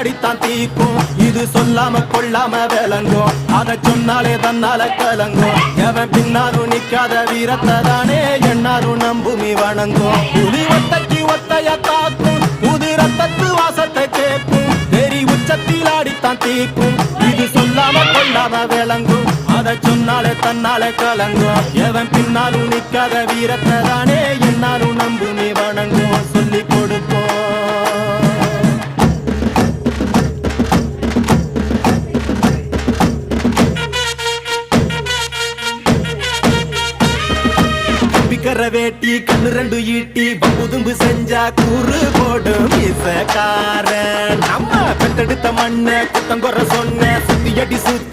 உச்சத்திலாடித்தான் தீக்கும். இது சொல்லாம கொள்ளாம விளங்கும். அத சொன்னாலே தன்னால கலங்கும். எவன் பின்னாலும் நிக்காத வீரத்தை தானே என்னாலும் நம்புமி வணங்கும். புலி ஒத்தைக்கு ஒத்தைய தாக்கும். புது ரத்தத்து வாசத்தை கேட்கும். வெறி உச்சத்திலாடித்தான் தீக்கும். இது சொல்லாம கொள்ளாம விளங்கும். அத சொன்னாலே தன்னால கலங்கும். எவன் பின்னாலும் நிக்காத வீரத்தை தானே என்னாலும் நம்புமி வணங்கும். சொல்லி கொடுப்போம். வேட்டி கண்ணு ரெண்டு ஈட்டி பம்புதும்பு செஞ்சா கூறு போடும் இசக்காரன். நம்ம பெத்தெடுத்த மண்ண குத்தங்குற சொன்ன சுத்தி அடி சுத்தி